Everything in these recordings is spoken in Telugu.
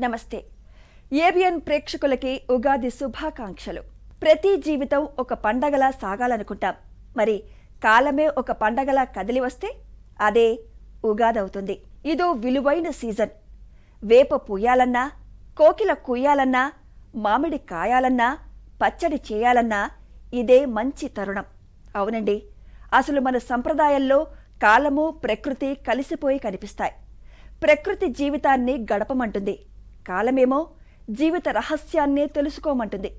నమస్తే. ఏబిఎన్ ప్రేక్షకులకి ఉగాది శుభాకాంక్షలు. ప్రతి జీవితం ఒక పండగలా సాగాలనుకుంటాం. మరి కాలమే ఒక పండగలా కదిలి వస్తే అదే ఉగాది అవుతుంది. ఇదో విలువైన సీజన్. వేప పూయాలన్నా, కోకిల కుయ్యాలన్నా, మామిడి కాయాలన్నా, పచ్చడి చేయాలన్నా ఇదే మంచి తరుణం. అవునండి, అసలు మన సంప్రదాయంలో కాలము ప్రకృతి కలిసిపోయి కనిపిస్తాయి. ప్రకృతి జీవితాన్ని గడపమంటుంది, కాలమేమో జీవిత రహస్యాన్నే తెలుసుకోమంటుంది.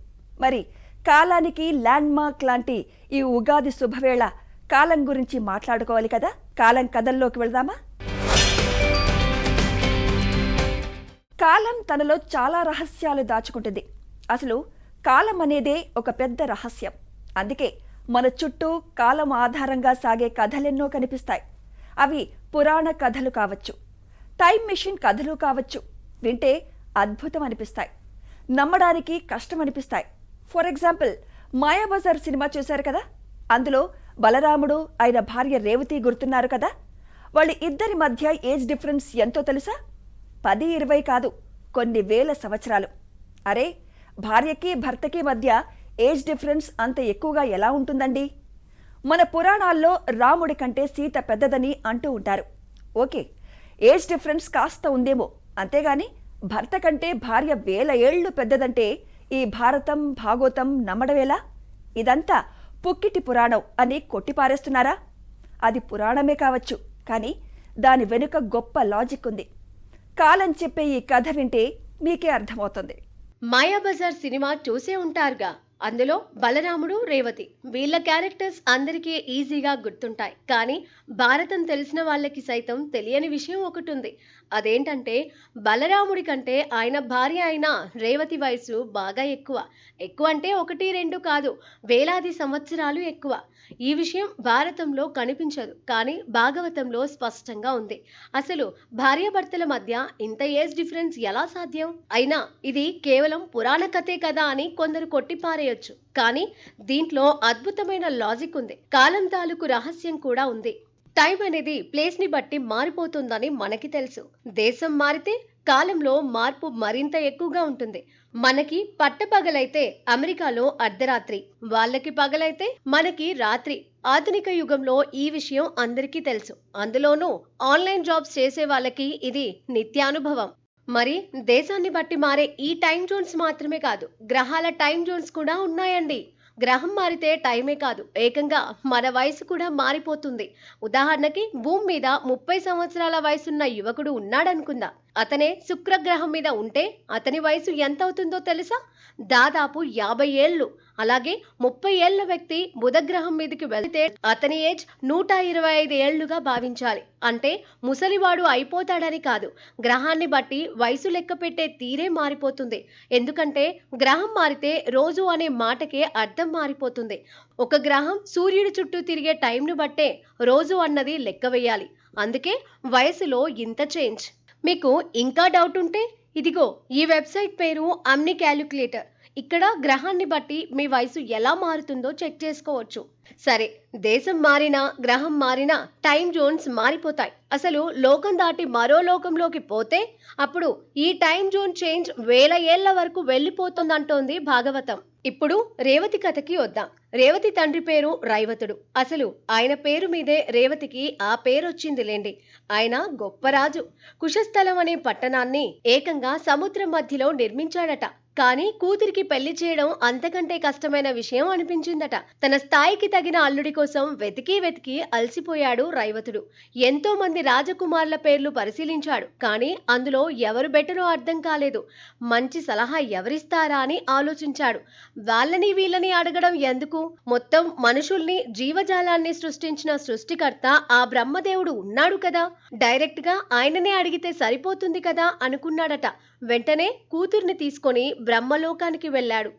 మరి కాలానికి ల్యాండ్ మార్క్ లాంటి ఈ ఉగాది శుభవేళ కాలం గురించి మాట్లాడుకోవాలి కదా. కాలం కథల్లోకి వెళదామా? కాలం తనలో చాలా రహస్యాలు దాచుకుంటుంది. అసలు కాలం అనేదే ఒక పెద్ద రహస్యం. అందుకే మన చుట్టూ కాలం ఆధారంగా సాగే కథలెన్నో కనిపిస్తాయి. అవి పురాణ కథలు కావచ్చు, టైం మెషిన్ కథలు కావచ్చు. వింటే అద్భుతం అనిపిస్తాయి, నమ్మడానికి కష్టం అనిపిస్తాయి. ఫర్ ఎగ్జాంపుల్, మాయాబజార్ సినిమా చూశారు కదా. అందులో బలరాముడు ఆయన భార్య రేవతి గుర్తున్నారు కదా. వాళ్ళ ఇద్దరి మధ్య ఏజ్ డిఫరెన్స్ ఎంతో తెలుసా? 10-20 కాదు, కొన్ని వేల సంవత్సరాలు. అరే, భార్యకి భర్తకి మధ్య ఏజ్ డిఫరెన్స్ అంత ఎక్కువగా ఎలా ఉంటుందండి? మన పురాణాల్లో రాముడి కంటే సీత పెద్దదని అంటూ ఉంటారు. ఓకే, ఏజ్ డిఫరెన్స్ కాస్త ఉందేమో, అంతేగాని భర్త కంటే భార్య వేల ఏళ్లు పెద్దదంటే ఈ భారతం భాగవతం నమ్మడమేలా? ఇదంతా పుక్కిటి పురాణం అని కొట్టిపారేస్తున్నారా? అది పురాణమే కావచ్చు, కానీ దాని వెనుక గొప్ప లాజిక్ ఉంది. కాలం చెప్పే ఈ కథ వింటే మీకే అర్థమవుతుంది. మాయాబజార్ సినిమా చూసే ఉంటారుగా. అందులో బలరాముడు, రేవతి వీళ్ళ క్యారెక్టర్స్ అందరికీ ఈజీగా గుర్తుంటాయి. కానీ భారతం తెలిసిన వాళ్ళకి సైతం తెలియని విషయం ఒకటి ఉంది. అదేంటంటే, బలరాముడి కంటే ఆయన భార్య అయిన రేవతి వయసు బాగా ఎక్కువ. ఎక్కువ అంటే 1-2 కాదు, వేలాది సంవత్సరాలు ఎక్కువ. ఈ విషయం భారతంలో కనిపించదు, కానీ భాగవతంలో స్పష్టంగా ఉంది. అసలు భార్యాభర్తల మధ్య ఇంత ఏజ్ డిఫరెన్స్ ఎలా సాధ్యం? అయినా ఇది కేవలం పురాణ కథే కదా అని కొందరు కొట్టిపారేయొచ్చు. కానీ దీంట్లో అద్భుతమైన లాజిక్ ఉంది. కాలం తాలూకు రహస్యం కూడా ఉంది. టైం అనేది ప్లేస్ ని బట్టి మారిపోతుందని మనకి తెలుసు. దేశం మారితే కాలంలో మార్పు మరింత ఎక్కువగా ఉంటుంది. మనకి పట్టపగలైతే అమెరికాలో అర్ధరాత్రి, వాళ్ళకి పగలైతే మనకి రాత్రి. ఆధునిక యుగంలో ఈ విషయం అందరికీ తెలుసు. అందులోనూ ఆన్లైన్ జాబ్స్ చేసే వాళ్ళకి ఇది నిత్యానుభవం. మరి దేశాన్ని బట్టి మారే ఈ టైం జోన్స్ మాత్రమే కాదు, గ్రహాల టైం జోన్స్ కూడా ఉన్నాయండి. గ్రహం మారితే టైమే కాదు, ఏకంగా మన వయసు కూడా మారిపోతుంది. ఉదాహరణకి, భూమి మీద 30 సంవత్సరాల వయసున్న యువకుడు ఉన్నాడనుకుందా. అతనే శుక్రగ్రహం మీద ఉంటే అతని వయసు ఎంత అవుతుందో తెలుసా? దాదాపు 50 ఏళ్ళు. అలాగే 30 ఏళ్ల వ్యక్తి బుధగ్రహం మీదకి వెళితే అతని ఏజ్ 125 ఏళ్లుగా భావించాలి. అంటే ముసలివాడు అయిపోతాడని కాదు, గ్రహాన్ని బట్టి వయసు లెక్క పెట్టే తీరే మారిపోతుంది. ఎందుకంటే గ్రహం మారితే రోజు అనే మాటకే అర్థం మారిపోతుంది. ఒక గ్రహం సూర్యుడి చుట్టూ తిరిగే టైంను బట్టే రోజు అన్నది లెక్క వేయాలి. అందుకే వయసులో ఇంత చేంజ్. మీకు ఇంకా డౌట్ ఉంటే ఇదిగో ఈ వెబ్సైట్ పేరు అమ్ని క్యాలిక్యులేటర్. ఇక్కడ గ్రహాన్ని బట్టి మీ వయసు ఎలా మారుతుందో చెక్ చేసుకోవచ్చు. సరే, దేశం మారినా గ్రహం మారినా టైం జోన్స్ మారిపోతాయి. అసలు లోకం దాటి మరో లోకంలోకి పోతే అప్పుడు ఈ టైం జోన్ చేంజ్ వేల ఏళ్ల వరకు వెళ్ళిపోతుందంటోంది భాగవతం. ఇప్పుడు రేవతి కథకి వద్దాం. రేవతి తండ్రి పేరు రైవతుడు. అసలు ఆయన పేరు మీదే రేవతికి ఆ పేరొచ్చింది లేండి. ఆయన గొప్ప రాజు. కుశస్థలం అనే పట్టణాన్ని ఏకంగా సముద్రం మధ్యలో నిర్మించాడట. కానీ కూతురికి పెళ్లి చేయడం అంతకంటే కష్టమైన విషయం అనిపించిందట. తన స్థాయికి తగిన అల్లుడి కోసం వెతికి వెతికి అలసిపోయాడు రైవతుడు. ఎంతో మంది రాజకుమారుల పేర్లు పరిశీలించాడు, కానీ అందులో ఎవరు బెటరో అర్థం కాలేదు. మంచి సలహా ఎవరిస్తారా అని ఆలోచించాడు. వాళ్ళని వీళ్ళని అడగడం ఎందుకు? మొత్తం మనుషుల్ని, జీవజాలాన్ని సృష్టించిన సృష్టికర్త ఆ బ్రహ్మదేవుడు ఉన్నాడు కదా, డైరెక్ట్ గా ఆయననే అడిగితే సరిపోతుంది కదా అనుకున్నాడట. వెంటనే కూతుర్ని తీసుకొని బ్రహ్మలోకానికి వెళ్ళాడు.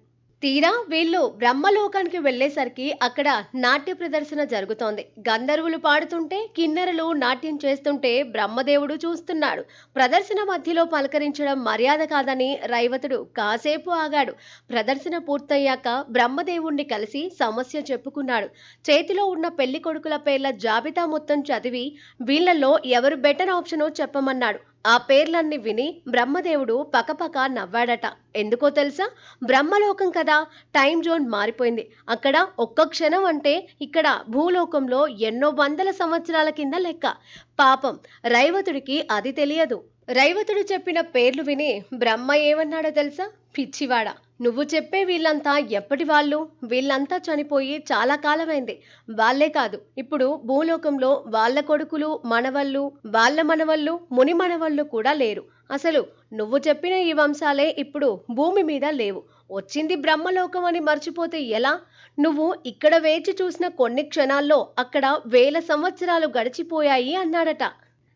తీరా వీళ్ళు బ్రహ్మలోకానికి వెళ్లేసరికి అక్కడ నాట్య ప్రదర్శన జరుగుతోంది. గంధర్వులు పాడుతుంటే, కిన్నెరలు నాట్యం చేస్తుంటే బ్రహ్మదేవుడు చూస్తున్నాడు. ప్రదర్శన మధ్యలో పలకరించడం మర్యాద కాదని రైవతుడు కాసేపు ఆగాడు. ప్రదర్శన పూర్తయ్యాక బ్రహ్మదేవుణ్ణి కలిసి సమస్య చెప్పుకున్నాడు. చేతిలో ఉన్న పెళ్లి కొడుకుల పేర్ల జాబితా మొత్తం చదివి వీళ్లలో ఎవరు బెటర్ ఆప్షనో చెప్పమన్నాడు. ఆ పేర్లన్నీ విని బ్రహ్మదేవుడు పకపక నవ్వాడట. ఎందుకో తెలుసా? బ్రహ్మలోకం కదా, టైం జోన్ మారిపోయింది. అక్కడ ఒక్క క్షణం అంటే ఇక్కడ భూలోకంలో ఎన్నో వందల సంవత్సరాల కింద లెక్క. పాపం రైవతుడికి అది తెలియదు. రైవతుడు చెప్పిన పేర్లు విని బ్రహ్మ ఏమన్నాడో తెలుసా? పిచ్చివాడా, నువ్వు చెప్పే వీళ్ళంతా ఎప్పటి వాళ్ళు? వీళ్ళంతా చనిపోయి చాలా కాలమైంది. వాళ్ళే కాదు, ఇప్పుడు భూలోకంలో వాళ్ళ కొడుకులు, మనవళ్ళు, వాళ్ళ మనవళ్ళు, ముని మనవళ్ళు కూడా లేరు. అసలు నువ్వు చెప్పిన ఈ వంశాలే ఇప్పుడు భూమి మీద లేవు. వచ్చింది బ్రహ్మలోకం అని మర్చిపోతే ఎలా? నువ్వు ఇక్కడ వేచి చూసిన కొన్ని క్షణాల్లో అక్కడ వేల సంవత్సరాలు గడిచిపోయాయి అన్నాడట.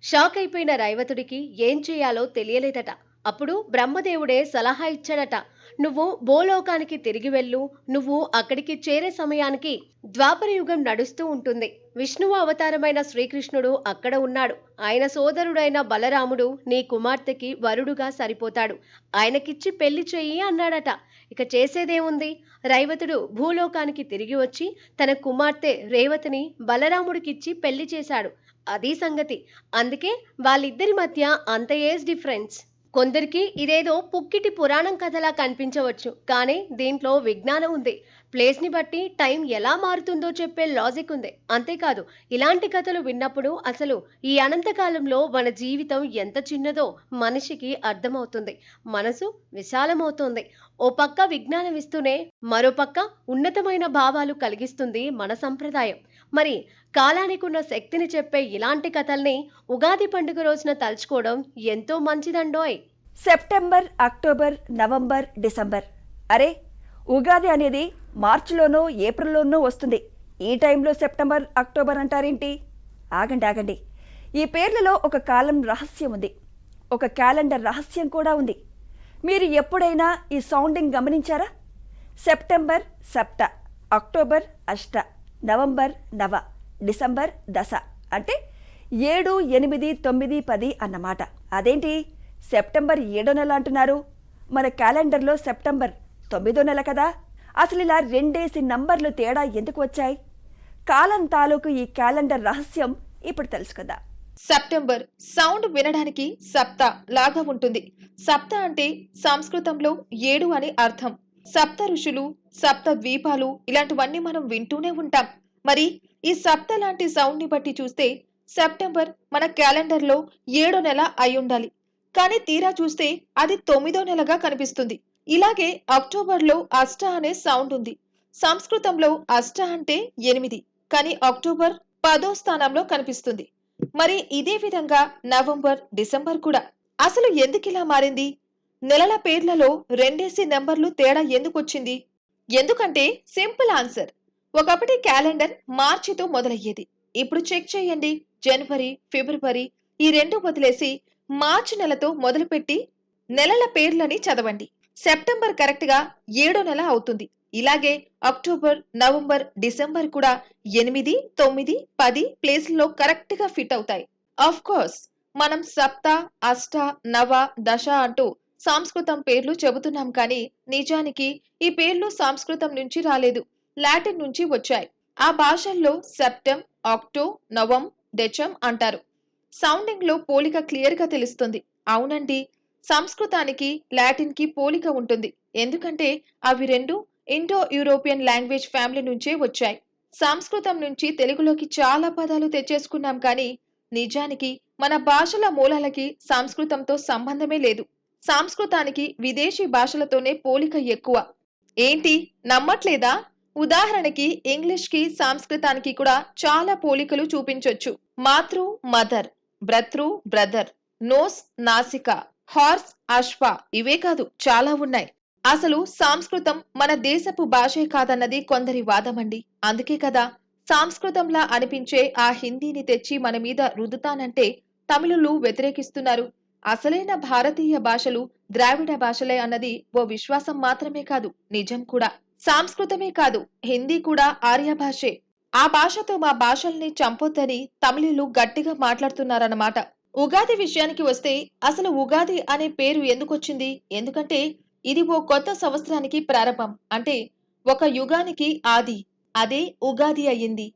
షాక్ అయిపోయిన రైవతుడికి ఏం చేయాలో తెలియలేదట. అప్పుడు బ్రహ్మదేవుడే సలహా ఇచ్చాడట. నువ్వు భూలోకానికి తిరిగి వెళ్ళు. నువ్వు అక్కడికి చేరే సమయానికి ద్వాపర యుగం నడుస్తూ ఉంటుంది. విష్ణువు అవతారమైన శ్రీకృష్ణుడు అక్కడ ఉన్నాడు. ఆయన సోదరుడైన బలరాముడు నీ కుమార్తెకి వరుడుగా సరిపోతాడు. ఆయనకిచ్చి పెళ్లి చెయ్యి అన్నాడట. ఇక చేసేదేముంది? రైవతుడు భూలోకానికి తిరిగి వచ్చి తన కుమార్తె రేవతిని బలరాముడికిచ్చి పెళ్లి చేశాడు. అది సంగతి. అందుకే వాళ్ళిద్దరి మధ్య అంత ఏజ్ డిఫరెన్స్. కొందరికి ఇదేదో పుక్కిటి పురాణం కథలా కనిపించవచ్చు, కానీ దీంట్లో విజ్ఞానం ఉంది. ప్లేస్ని బట్టి టైం ఎలా మారుతుందో చెప్పే లాజిక్ ఉంది. అంతేకాదు, ఇలాంటి కథలు విన్నప్పుడు అసలు ఈ అనంతకాలంలో మన జీవితం ఎంత చిన్నదో మనిషికి అర్థమవుతుంది. మనసు విశాలమవుతుంది. ఓ పక్క విజ్ఞానం ఇస్తూనే మరో పక్క ఉన్నతమైన భావాలు కలిగిస్తుంది మన సంప్రదాయం. మరి కాలానికి ఉన్న శక్తిని చెప్పే ఇలాంటి కథల్ని ఉగాది పండుగ రోజున తలుచుకోవడం ఎంతో మంచిదండోయ్. September, October, November, December. అరే, ఉగాది అనేది మార్చిలోనో ఏప్రిల్లోనో వస్తుంది. ఈ టైంలో సెప్టెంబర్, అక్టోబర్ అంటారేంటి? ఆగండి. ఈ పేర్లలో ఒక కాలం రహస్యం ఉంది. ఒక క్యాలెండర్ రహస్యం కూడా ఉంది. మీరు ఎప్పుడైనా ఈ సౌండింగ్ గమనించారా? సెప్టెంబర్ సప్త, అక్టోబర్ అష్ట, నవంబర్ నవ, డిసెంబర్ దశ. అంటే 7, 8, 9, 10 అన్నమాట. అదేంటి సెప్టెంబర్ 7వ నెల అంటున్నారు? మన క్యాలెండర్లో సెప్టెంబర్ 9వ నెల కదా. అసలు ఇలా 2 నంబర్లు తేడా ఎందుకు వచ్చాయి? కాలం తాలూకు ఈ క్యాలెండర్ రహస్యం ఇప్పుడు తెలుసుకుందాం. సెప్టెంబర్ సౌండ్ వినడానికి సప్త లాగా ఉంటుంది. సప్త అంటే సంస్కృతంలో 7 అని అర్థం. సప్త ఋషులు, సప్త ద్వీపాలు ఇలాంటివన్నీ మనం వింటూనే ఉంటాం. మరి ఈ సప్త లాంటి సౌండ్ ని బట్టి చూస్తే సెప్టెంబర్ మన క్యాలెండర్లో 7వ నెల అయి ఉండాలి. కానీ తీరా చూస్తే అది 9వ నెలగా కనిపిస్తుంది. ఇలాగే అక్టోబర్లో అష్ట అనే సౌండ్ ఉంది. సంస్కృతంలో అష్ట అంటే 8, కానీ అక్టోబర్ 10వ స్థానంలో కనిపిస్తుంది. మరి ఇదే విధంగా నవంబర్, డిసెంబర్ కూడా. అసలు ఎందుకిలా మారింది? నెలల పేర్లలో 2 నెంబర్లు తేడా ఎందుకొచ్చింది? ఎందుకంటే సింపుల్ ఆన్సర్. ఒకప్పటి క్యాలెండర్ మార్చితో మొదలయ్యేది. ఇప్పుడు చెక్ చేయండి, జనవరి, ఫిబ్రవరి ఈ 2 వదిలేసి మార్చి నెలతో మొదలుపెట్టి నెలల పేర్లని చదవండి. సెప్టెంబర్ కరెక్ట్ గా 7వ నెల అవుతుంది. ఇలాగే అక్టోబర్, నవంబర్, డిసెంబర్ కూడా 8, 9, 10 ప్లేస్లలో కరెక్ట్ గా ఫిట్ అవుతాయి. ఆఫ్ కోర్స్ మనం సప్త, అష్ట, నవ, దశ అంటూ సంస్కృతం పేర్లు చెబుతున్నాం, కానీ నిజానికి ఈ పేర్లు సంస్కృతం నుంచి రాలేదు, లాటిన్ నుంచి వచ్చాయి. ఆ భాషల్లో సెప్టెం, ఆక్టో, నవం, డెచం అంటారు. సౌండింగ్ లో పోలిక క్లియర్ గా తెలుస్తుంది. అవునండి, సంస్కృతానికి లాటిన్ కి పోలిక ఉంటుంది. ఎందుకంటే అవి రెండు ఇండో యూరోపియన్ లాంగ్వేజ్ ఫ్యామిలీ నుంచే వచ్చాయి. సంస్కృతం నుంచి తెలుగులోకి చాలా పదాలు తెచ్చేసుకున్నాం, కానీ నిజానికి మన భాషల మూలాలకి సంస్కృతంతో సంబంధమే లేదు. సంస్కృతానికి విదేశీ భాషలతోనే పోలిక ఎక్కువ. ఏంటి, నమ్మట్లేదా? ఉదాహరణకి ఇంగ్లీష్ కి సంస్కృతానికి కూడా చాలా పోలికలు చూపించొచ్చు. మాతృ మదర్, భ్రతృ బ్రదర్, నోస్ నాసిక, హార్స్ అశ్వ, ఇవే కాదు చాలా ఉన్నాయి. అసలు సంస్కృతం మన దేశపు భాషే కాదన్నది కొందరి వాదమండి. అందుకే కదా సంస్కృతంలా అనిపించే ఆ హిందీని తెచ్చి మన మీద రుద్దుతానంటే తమిళులు వ్యతిరేకిస్తున్నారు. అసలైన భారతీయ భాషలు ద్రావిడ భాషలే అన్నది ఓ విశ్వాసం మాత్రమే కాదు, నిజం కూడా. సంస్కృతమే కాదు, హిందీ కూడా ఆర్య భాషే. ఆ భాషతో మా భాషల్ని చంపొద్దని తమిళులు గట్టిగా మాట్లాడుతున్నారన్నమాట. ఉగాది విషయానికి వస్తే అసలు ఉగాది అనే పేరు ఎందుకొచ్చింది? ఎందుకంటే ఇది ఓ కొత్త సంవత్సరానికి ప్రారంభం, అంటే ఒక యుగానికి ఆది. అదే ఉగాది అయ్యింది.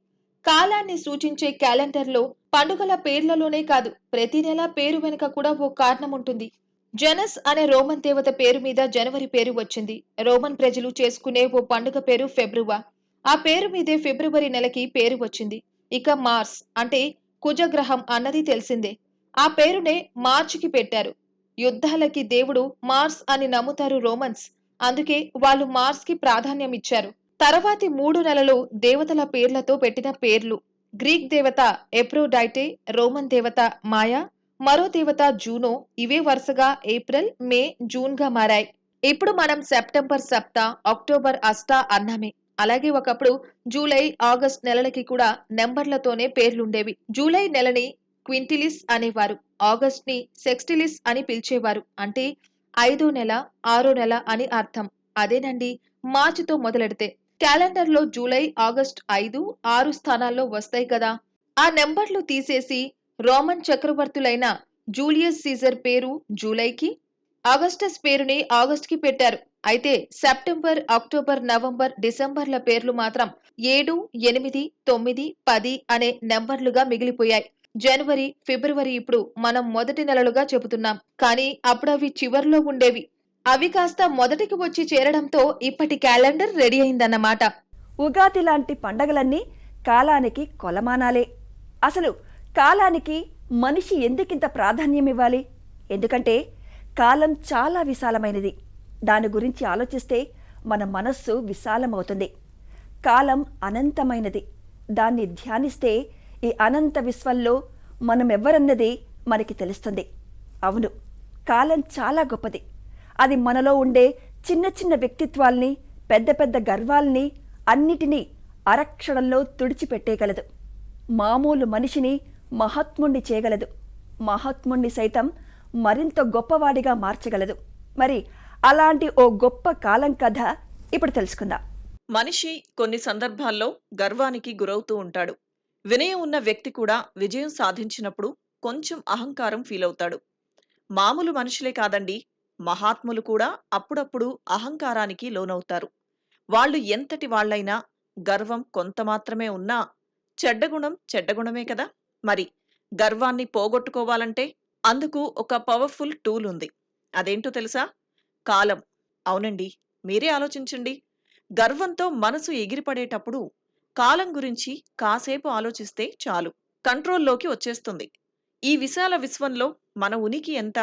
కాలాన్ని సూచించే క్యాలెండర్లో పండుగల పేర్లలోనే కాదు, ప్రతి నెల పేరు వెనుక కూడా ఓ కారణం ఉంటుంది. జనస్ అనే రోమన్ దేవత పేరు మీద జనవరి పేరు వచ్చింది. రోమన్ ప్రజలు చేసుకునే ఓ పండుగ పేరు ఫెబ్రువా. ఆ పేరు మీదే ఫిబ్రవరి నెలకి పేరు వచ్చింది. ఇక మార్స్ అంటే కుజగ్రహం అన్నది తెలిసిందే. ఆ పేరునే మార్చికి పెట్టారు. యుద్ధాలకి దేవుడు మార్స్ అని నమ్ముతారు రోమన్స్. అందుకే వాళ్ళు మార్స్ కి ప్రాధాన్యం ఇచ్చారు. తర్వాతి 3 నెలలు దేవతల పేర్లతో పెట్టిన పేర్లు. గ్రీక్ దేవత ఎప్రోడైటే, రోమన్ దేవత మాయా, మరో దేవత జూనో. ఇవే వరుసగా ఏప్రిల్, మే, జూన్ గా మారాయి. ఇప్పుడు మనం సెప్టెంబర్ సప్త, అక్టోబర్ అష్ట అన్నామే. అలాగే ఒకప్పుడు జూలై, ఆగస్ట్ నెలలకి కూడా నెంబర్లతోనే పేర్లుండేవి. జూలై నెలని క్వింటిలిస్ అనేవారు. ఆగస్ట్ ని సెక్స్టిలిస్ అని పిలిచేవారు. అంటే 5వ నెల, 6వ నెల అని అర్థం. అదేనండి మార్చితో మొదలెడితే. క్యాలెండర్లో జూలై, ఆగస్ట్ 5, 6 స్థానాల్లో వస్తాయి కదా. ఆ నెంబర్లు తీసేసి రోమన్ చక్రవర్తులైన జూలియస్ సీజర్ పేరు జూలైకి, ఆగస్టస్ పేరుని ఆగస్ట్ కి పెట్టారు. అయితే సెప్టెంబర్, అక్టోబర్, నవంబర్, డిసెంబర్ల పేర్లు మాత్రం 7, 8, 9, 10 అనే నెంబర్లుగా మిగిలిపోయాయి. జనవరి, ఫిబ్రవరి ఇప్పుడు మనం మొదటి నెలలుగా చెబుతున్నాం. కానీ అప్పుడవి చివర్లో ఉండేవి. అవి కాస్త మొదటికి వచ్చి చేరడంతో ఇప్పటి క్యాలెండర్ రెడీ అయిందన్నమాట. ఉగాది లాంటి పండగలన్నీ కాలానికి కొలమానాలే. అసలు కాలానికి మనిషి ఎందుకింత ప్రాధాన్యం ఇవ్వాలి? ఎందుకంటే కాలం చాలా విశాలమైనది. దాని గురించి ఆలోచిస్తే మన మనస్సు విశాలమవుతుంది. కాలం అనంతమైనది. దాన్ని ధ్యానిస్తే ఈ అనంత విశ్వంలో మనమెవ్వరన్నది మనకి తెలుస్తుంది. అవును, కాలం చాలా గొప్పది. అది మనలో ఉండే చిన్న చిన్న వ్యక్తిత్వాల్ని, పెద్ద పెద్ద గర్వాల్ని అన్నిటినీ అరక్షణంలో తుడిచిపెట్టేయగలదు. మామూలు మనిషిని మహాత్ముణ్ణి చేయగలదు. మహాత్ముణ్ణి సైతం మరింత గొప్పవాడిగా మార్చగలదు. మరి అలాంటి ఓ గొప్ప కాలం కథ ఇప్పుడు తెలుసుకుందాం. మనిషి కొన్ని సందర్భాల్లో గర్వానికి గురవుతూ ఉంటాడు. వినయం ఉన్న వ్యక్తి కూడా విజయం సాధించినప్పుడు కొంచెం అహంకారం ఫీలవుతాడు. మామూలు మనుషులే కాదండి, మహాత్ములు కూడా అప్పుడప్పుడు అహంకారానికి లోనవుతారు. వాళ్ళు ఎంతటి వాళ్లైనా గర్వం కొంత మాత్రమే ఉన్నా చెడ్డగుణం చెడ్డగుణమే కదా. మరి గర్వాన్ని పోగొట్టుకోవాలంటే అందుకు ఒక పవర్ఫుల్ టూల్ ఉంది. అదేంటో తెలుసా? కాలం. అవునండి, మీరే ఆలోచించండి. గర్వంతో మనసు ఎగిరిపడేటప్పుడు కాలం గురించి కాసేపు ఆలోచిస్తే చాలు, కంట్రోల్లోకి వచ్చేస్తుంది. ఈ విశాల విశ్వంలో మన ఉనికి ఎంత?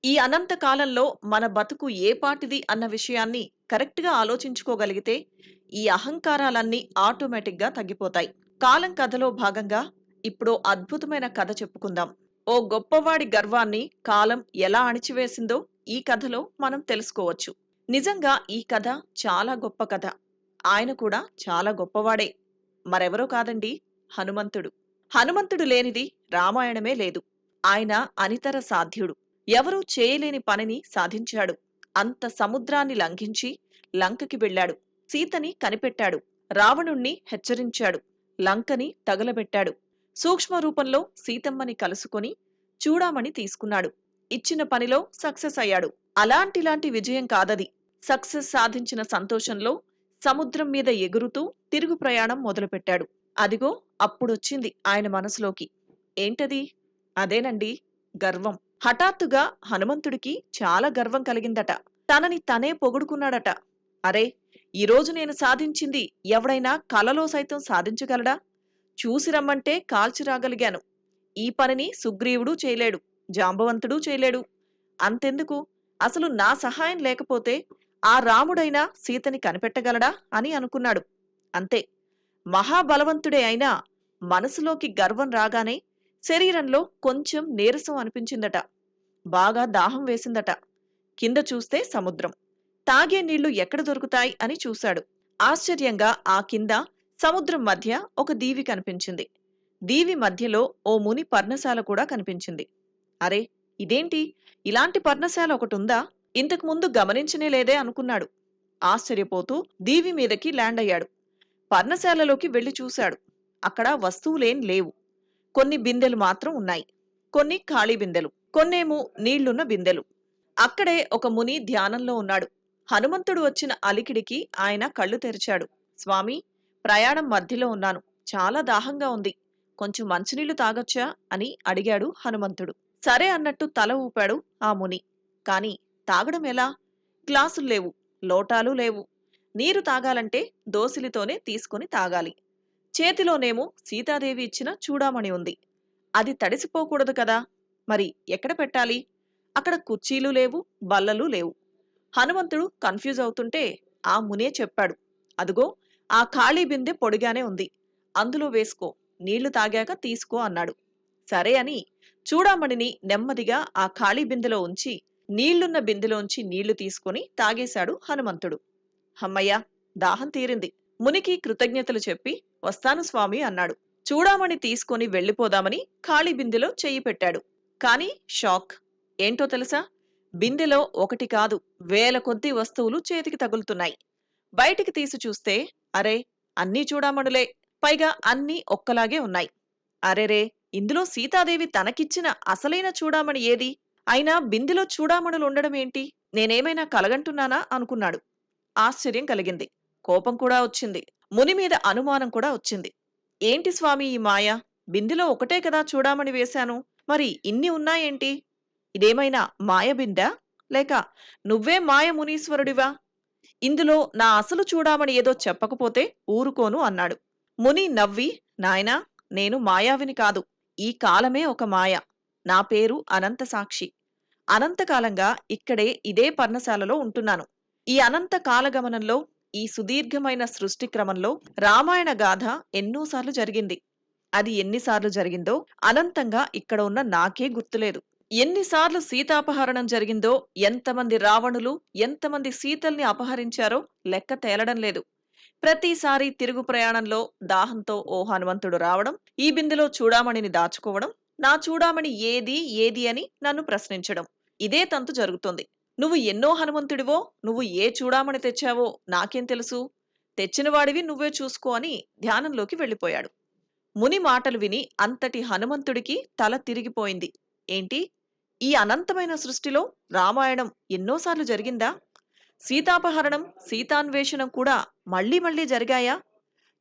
ఈ అనంత కాలంలో మన బతుకు ఏ పాటిది అన్న విషయాన్ని కరెక్ట్గా ఆలోచించుకోగలిగితే ఈ అహంకారాలన్నీ ఆటోమేటిక్గా తగ్గిపోతాయి. కాలం కథలో భాగంగా ఇప్పుడు అద్భుతమైన కథ చెప్పుకుందాం. ఓ గొప్పవాడి గర్వాన్ని కాలం ఎలా అణిచివేసిందో ఈ కథలో మనం తెలుసుకోవచ్చు. నిజంగా ఈ కథ చాలా గొప్ప కథ. ఆయన కూడా చాలా గొప్పవాడే. మరెవరో కాదండి, హనుమంతుడు. హనుమంతుడు లేనిది రామాయణమే లేదు. ఆయన అనితర సాధ్యుడు. ఎవరూ చేయలేని పనిని సాధించాడు. అంత సముద్రాన్ని లంఘించి లంకకి వెళ్ళాడు. సీతని కనిపెట్టాడు. రావణుణ్ణి హెచ్చరించాడు. లంకని తగలబెట్టాడు. సూక్ష్మ రూపంలో సీతమ్మని కలుసుకొని చూడామణి తీసుకున్నాడు. ఇచ్చిన పనిలో సక్సెస్ అయ్యాడు. అలాంటిలాంటి విజయం కాదది. సక్సెస్ సాధించిన సంతోషంలో సముద్రం మీద ఎగురుతూ తిరుగు ప్రయాణం మొదలుపెట్టాడు. అదిగో అప్పుడొచ్చింది ఆయన మనసులోకి. ఏంటది? అదేనండి, గర్వం. హఠాత్తుగా హనుమంతుడికి చాలా గర్వం కలిగిందట. తనని తనే పొగుడుకున్నాడట. అరే, ఈరోజు నేను సాధించింది ఎవడైనా కలలో సైతం సాధించగలడా? చూసి రమ్మంటే కాల్చి రాగలిగాను. ఈ పనిని సుగ్రీవుడు చేయలేడు, జాంబవంతుడు చేయలేడు. అంతెందుకు, అసలు నా సహాయం లేకపోతే ఆ రాముడైనా సీతని కనిపెట్టగలడా అని అనుకున్నాడు. అంతే, మహాబలవంతుడే అయినా మనసులోకి గర్వం రాగానే శరీరంలో కొంచెం నీరసం అనిపించిందట. బాగా దాహం వేసిందట. కింద చూస్తే సముద్రం. తాగే నీళ్లు ఎక్కడ దొరుకుతాయి అని చూశాడు. ఆశ్చర్యంగా ఆ కింద సముద్రం మధ్య ఒక దీవి కనిపించింది. దీవి మధ్యలో ఓ ముని పర్ణశాల కూడా కనిపించింది. అరే, ఇదేంటి, ఇలాంటి పర్ణశాల ఒకటుందా? ఇంతకు ముందు గమనించనే లేదే అనుకున్నాడు. ఆశ్చర్యపోతూ దీవి మీదకి ల్యాండ్ అయ్యాడు. పర్ణశాలలోకి వెళ్లి చూశాడు. అక్కడ వస్తువులేం లేవు. కొన్ని బిందెలు మాత్రం ఉన్నాయి. కొన్ని ఖాళీ బిందెలు, కొన్నేమో నీళ్లున్న బిందెలు. అక్కడే ఒక ముని ధ్యానంలో ఉన్నాడు. హనుమంతుడు వచ్చిన అలికిడికి ఆయన కళ్ళు తెరిచాడు. స్వామి, ప్రయాణం మధ్యలో ఉన్నాను. చాలా దాహంగా ఉంది. కొంచెం మంచినీళ్లు తాగొచ్చా అని అడిగాడు హనుమంతుడు. సరే అన్నట్టు తల ఊపాడు ఆ ముని. కాని తాగడం ఎలా? గ్లాసులు లేవు, లోటాలు లేవు. నీరు తాగాలంటే దోసిలితోనే తీసుకొని తాగాలి. చేతిలోనేమో సీతాదేవి ఇచ్చిన చూడామణి ఉంది. అది తడిసిపోకూడదు కదా. మరి ఎక్కడ పెట్టాలి? అక్కడ కుర్చీలు లేవు, బల్లలు లేవు. హనుమంతుడు కన్ఫ్యూజ్ అవుతుంటే ఆ మునే చెప్పాడు, అదుగో ఆ ఖాళీ బిందె పొడిగానే ఉంది, అందులో వేసుకో, నీళ్లు తాగాక తీసుకో అన్నాడు. సరే అని చూడామణిని నెమ్మదిగా ఆ ఖాళీ బిందెలో ఉంచి నీళ్లున్న బిందెలోంచి నీళ్లు తీసుకుని తాగేశాడు హనుమంతుడు. హమ్మయ్యా, దాహం తీరింది. మునికి కృతజ్ఞతలు చెప్పి వస్తాను స్వామి అన్నాడు. చూడామణి తీసుకొని వెళ్ళిపోదామని ఖాళీ బిందెలో చెయ్యి పెట్టాడు. కాని షాక్. ఏంటో తెలుసా? బిందెలో ఒకటి కాదు, వేల కొద్దీ వస్తువులు చేతికి తగులుతున్నాయి. బయటికి తీసి చూస్తే అరే, అన్నీ చూడామణులే. పైగా అన్నీ ఒక్కలాగే ఉన్నాయి. అరెరే, ఇందులో సీతాదేవి తనకిచ్చిన అసలైన చూడామణి ఏది? అయినా బిందెలో చూడామణులు ఉండడమేంటి? నేనేమైనా కలగంటున్నానా అనుకున్నాడు. ఆశ్చర్యం కలిగింది, కోపం కూడా వచ్చింది, ముని మీద అనుమానం కూడా వచ్చింది. ఏంటి స్వామి ఈ మాయ? బిందెలో ఒకటే కదా చూడామణి వేశాను, మరి ఇన్ని ఉన్నాయేంటి? ఇదేమైనా మాయ బిందా? లేక నువ్వే మాయ మునీశ్వరుడివా? ఇందులో నా అసలు చూడామణి ఏదో చెప్పకపోతే ఊరుకోను అన్నాడు. ముని నవ్వి, నాయనా, నేను మాయావిని కాదు. ఈ కాలమే ఒక మాయ. నా పేరు అనంత సాక్షి. అనంతకాలంగా ఇక్కడే ఇదే పర్ణశాలలో ఉంటున్నాను. ఈ అనంత కాలగమనంలో, ఈ సుదీర్ఘమైన సృష్టి క్రమంలో రామాయణ గాథ ఎన్నోసార్లు జరిగింది. అది ఎన్నిసార్లు జరిగిందో అనంతంగా ఇక్కడ ఉన్న నాకే గుర్తులేదు. ఎన్నిసార్లు సీతాపహరణం జరిగిందో, ఎంతమంది రావణులు, ఎంతమంది సీతల్ని అపహరించారో లెక్క తేలడం లేదు. ప్రతిసారి తిరుగు ప్రయాణంలో దాహంతో ఓ హనుమంతుడు రావడం, ఈ బిందెలో చూడామణిని దాచుకోవడం, నా చూడామణి ఏది ఏది అని నన్ను ప్రశ్నించడం, ఇదే తంతు జరుగుతోంది. నువ్వు ఎన్నో హనుమంతుడివో, నువ్వు ఏ చూడామణి తెచ్చావో నాకేం తెలుసు? తెచ్చినవాడివి నువ్వే చూసుకో అని ధ్యానంలోకి వెళ్ళిపోయాడు. ముని మాటలు విని అంతటి హనుమంతుడికి తల తిరిగిపోయింది. ఏంటి, ఈ అనంతమైన సృష్టిలో రామాయణం ఎన్నోసార్లు జరిగిందా? సీతాపహరణం, సీతాన్వేషణం కూడా మళ్లీ మళ్లీ జరిగాయా?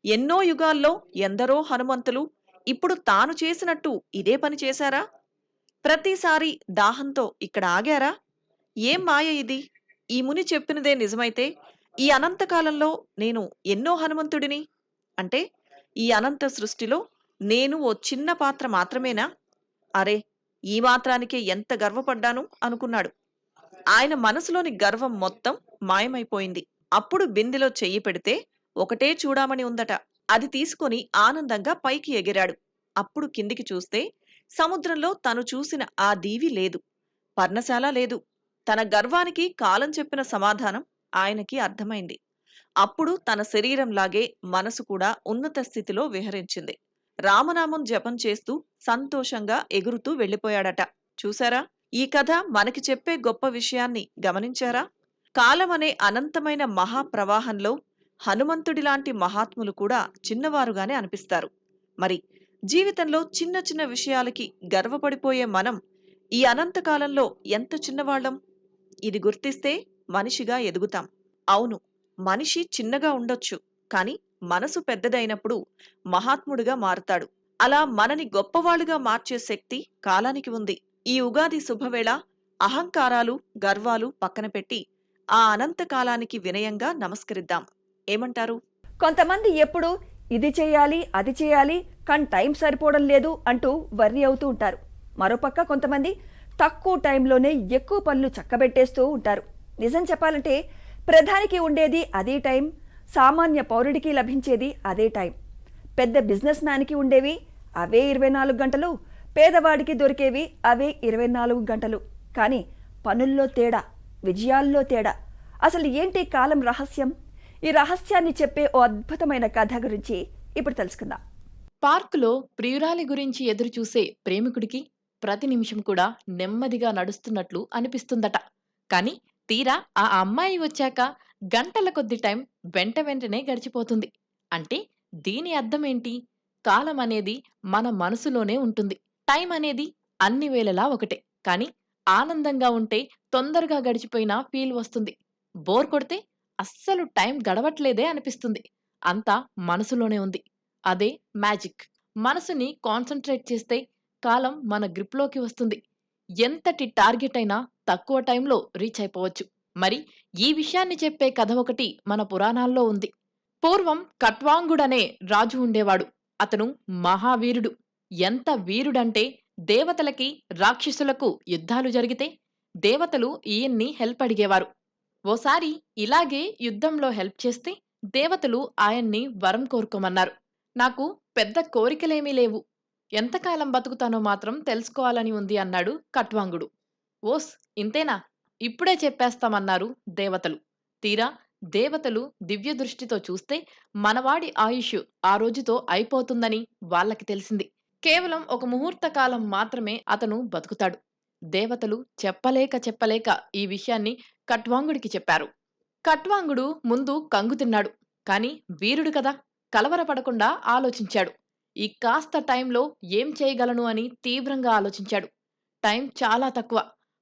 ఎన్నో యుగాల్లో ఎందరో హనుమంతులు ఇప్పుడు తాను చేసినట్టు ఇదే పని చేశారా? ప్రతిసారి దాహంతో ఇక్కడ ఆగారా? ఏం మాయ ఇది? ఈ ముని చెప్పినదే నిజమైతే ఈ అనంతకాలంలో నేను ఎన్నో హనుమంతుడిని. అంటే ఈ అనంత సృష్టిలో నేను ఓ చిన్న పాత్ర మాత్రమేనా? అరే, ఈ మాత్రానికే ఎంత గర్వపడ్డాను అనుకున్నాడు. ఆయన మనసులోని గర్వం మొత్తం మాయమైపోయింది. అప్పుడు బిందెలో చెయ్యి పెడితే ఒకటే చూడామణి ఉందట. అది తీసుకొని ఆనందంగా పైకి ఎగిరాడు. అప్పుడు కిందికి చూస్తే సముద్రంలో తను చూసిన ఆ దీవి లేదు, పర్ణశాల లేదు. తన గర్వానికి కాలం చెప్పిన సమాధానం ఆయనకి అర్థమైంది. అప్పుడు తన శరీరంలాగే మనసు కూడా ఉన్నత స్థితిలో విహరించింది. రామనామం జపం చేస్తూ సంతోషంగా ఎగురుతూ వెళ్ళిపోయాడట. చూశారా? ఈ కథ మనకి చెప్పే గొప్ప విషయాన్ని గమనించారా? కాలమనే అనంతమైన మహాప్రవాహంలో హనుమంతుడిలాంటి మహాత్ములు కూడా చిన్నవారుగానే అనిపిస్తారు. మరి జీవితంలో చిన్న చిన్న విషయాలకి గర్వపడిపోయే మనం ఈ అనంతకాలంలో ఎంత చిన్నవాళ్లం? ఇది గుర్తిస్తే మనిషిగా ఎదుగుతాం. అవును, మనిషి చిన్నగా ఉండొచ్చు, కాని మనసు పెద్దదైనప్పుడు మహాత్ముడిగా మారుతాడు. అలా మనని గొప్పవాళ్లుగా మార్చే శక్తి కాలానికి ఉంది. ఈ ఉగాది శుభవేళ అహంకారాలు, గర్వాలు పక్కన పెట్టి ఆ అనంత కాలానికి వినయంగా నమస్కరిద్దాం. ఏమంటారు? కొంతమంది ఎప్పుడు ఇది చేయాలి, అది చేయాలి, కానీ టైం సరిపోవడం లేదు అంటూ వర్రీ అవుతూ ఉంటారు. మరోపక్క కొంతమంది తక్కువ టైంలోనే ఎక్కువ పనులు చక్కబెట్టేస్తూ ఉంటారు. నిజం చెప్పాలంటే ప్రధానికి ఉండేది అదే టైం, సామాన్య పౌరుడికి లభించేది అదే టైం. పెద్ద బిజినెస్ మ్యాన్కి ఉండేవి అవే 24 గంటలు, పేదవాడికి దొరికేవి అవే 24 గంటలు. కానీ పనుల్లో తేడా, విజయాల్లో తేడా. అసలు ఏంటి కాలం రహస్యం? ఈ రహస్యాన్ని చెప్పే ఓ అద్భుతమైన కథ గురించి ఇప్పుడు తెలుసుకుందాం. పార్కులో ప్రియురాలి గురించి ఎదురుచూసే ప్రేమికుడికి ప్రతి నిమిషం కూడా నెమ్మదిగా నడుస్తున్నట్లు అనిపిస్తుందట. కాని తీరా ఆ అమ్మాయి వచ్చాక గంటల కొద్ది టైం వెంట వెంటనే గడిచిపోతుంది. అంటే దీని అర్థమేంటి? కాలం అనేది మన మనసులోనే ఉంటుంది. టైం అనేది అన్ని వేళలా ఒకటే. కాని ఆనందంగా ఉంటే తొందరగా గడిచిపోయినా ఫీల్ వస్తుంది. బోర్ కొడితే అస్సలు టైం గడవట్లేదే అనిపిస్తుంది. అంతా మనసులోనే ఉంది. అదే మ్యాజిక్. మనసుని కాన్సంట్రేట్ చేస్తే కాలం మన గ్రిప్లోకి వస్తుంది. ఎంతటి టార్గెట్ అయినా తక్కువ టైంలో రీచ్ అయిపోవచ్చు. మరి ఈ విషయాన్ని చెప్పే కథ ఒకటి మన పురాణాల్లో ఉంది. పూర్వం కట్వాంగుడనే రాజు ఉండేవాడు. అతను మహావీరుడు. ఎంత వీరుడంటే దేవతలకి రాక్షసులకు యుద్ధాలు జరిగితే దేవతలు ఈయన్ని హెల్ప్ అడిగేవారు. ఓసారి ఇలాగే యుద్ధంలో హెల్ప్ చేస్తే దేవతలు ఆయన్ని వరం కోరుకోమన్నారు. నాకు పెద్ద కోరికలేమీ లేవు, ఎంతకాలం బతుకుతానో మాత్రం తెలుసుకోవాలని ఉంది అన్నాడు కట్వాంగుడు. ఓస్ ఇంతేనా, ఇప్పుడే చెప్పేస్తామన్నారు దేవతలు. తీరా దేవతలు దివ్య దృష్టితో చూస్తే మనవాడి ఆయుష్ ఆ రోజుతో అయిపోతుందని వాళ్ళకి తెలిసింది. కేవలం ఒక ముహూర్త కాలం మాత్రమే అతను బతుకుతాడు. దేవతలు చెప్పలేక ఈ విషయాన్ని కట్వాంగుడికి చెప్పారు. కట్వాంగుడు ముందు కంగు తిన్నాడు. కాని వీరుడు కదా, కలవరపడకుండా ఆలోచించాడు. ఈ కాస్త టైంలో ఏం చేయగలను అని తీవ్రంగా ఆలోచించాడు. టైం చాలా తక్కువ,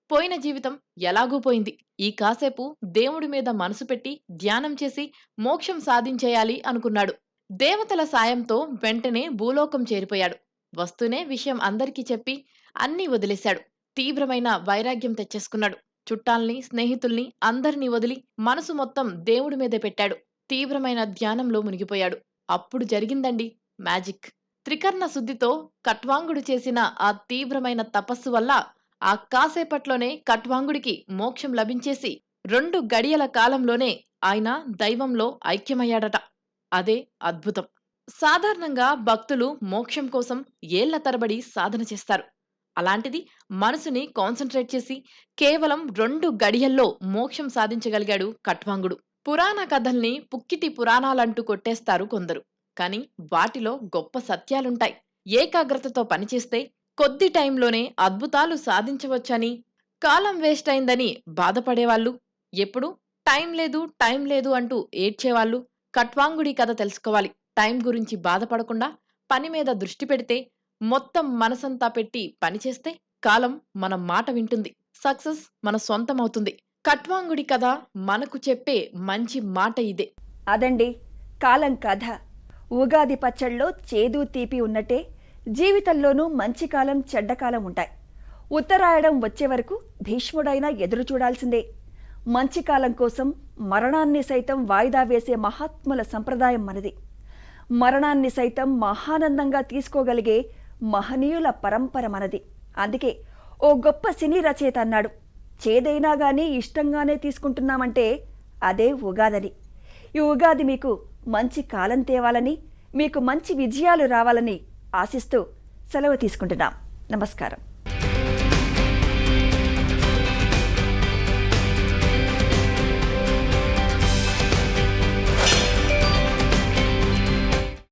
పోయిన జీవితం ఎలాగూ పోయింది. ఈ కాసేపు దేవుడి మీద మనసు పెట్టి ధ్యానం చేసి మోక్షం సాధించేయాలి అనుకున్నాడు. దేవతల సాయంతో వెంటనే భూలోకం చేరిపోయాడు. వస్తూనే విషయం అందరికీ చెప్పి అన్నీ వదిలేశాడు. తీవ్రమైన వైరాగ్యం తెచ్చేసుకున్నాడు. చుట్టాల్ని, స్నేహితుల్ని అందరినీ వదిలి మనసు మొత్తం దేవుడి మీదే పెట్టాడు. తీవ్రమైన ధ్యానంలో మునిగిపోయాడు. అప్పుడు జరిగిందండి మ్యాజిక్. త్రికర్ణ శుద్ధితో కట్వాంగుడు చేసిన ఆ తీవ్రమైన తపస్సు వల్ల ఆ కాసేపట్లోనే కట్వాంగుడికి మోక్షం లభించేసి 2 గడియల కాలంలోనే ఆయన దైవంలో ఐక్యమయ్యాడట. అదే అద్భుతం. సాధారణంగా భక్తులు మోక్షం కోసం ఏళ్ల తరబడి సాధన చేస్తారు. అలాంటిది మనసుని కాన్సంట్రేట్ చేసి కేవలం 2 గడియల్లో మోక్షం సాధించగలిగాడు కట్వాంగుడు. పురాణ కథల్ని పుక్కిటి పురాణాలంటూ కొట్టేస్తారు కొందరు. కాని వాటిలో గొప్ప సత్యాలుంటాయి. ఏకాగ్రతతో పనిచేస్తే కొద్ది టైంలోనే అద్భుతాలు సాధించవచ్చని, కాలం వేస్ట్ అయిందని బాధపడేవాళ్ళు, ఎప్పుడు టైం లేదు అంటూ ఏడ్చేవాళ్ళు కట్వాంగుడి కథ తెలుసుకోవాలి. టైం గురించి బాధపడకుండా పని మీద దృష్టి పెడితే, మొత్తం మనసంతా పెట్టి పనిచేస్తే కాలం మన మాట వింటుంది. సక్సెస్ మన సొంతమవుతుంది. కట్వాంగుడి కథ మనకు చెప్పే మంచి మాట ఇదే. అదండి కాలం కథ. ఉగాది పచ్చళ్ళలో చేదు తీపి ఉన్నట్టే జీవితంలోనూ మంచి కాలం చెడ్డకాలం ఉంటాయి. ఉత్తరాయణం వచ్చే వరకు భీష్ముడైనా ఎదురు చూడాల్సిందే. మంచి కాలం కోసం మరణాన్ని సైతం వాయిదా వేసే మహాత్ముల సంప్రదాయం మనది. మరణాన్ని సైతం మహానందంగా తీసుకోగలిగే మహనీయుల పరంపర మనది. అందుకే ఓ గొప్ప సినీ రచయిత అన్నాడు, చేదైనా గానీ ఇష్టంగానే తీసుకుంటున్నామంటే అదే ఉగాదని. ఈ ఉగాది మీకు మంచి కాలం తేవాలని, మీకు మంచి విజయాలు రావాలని ఆశిస్తూ సెలవు తీసుకుంటున్నాం. నమస్కారం.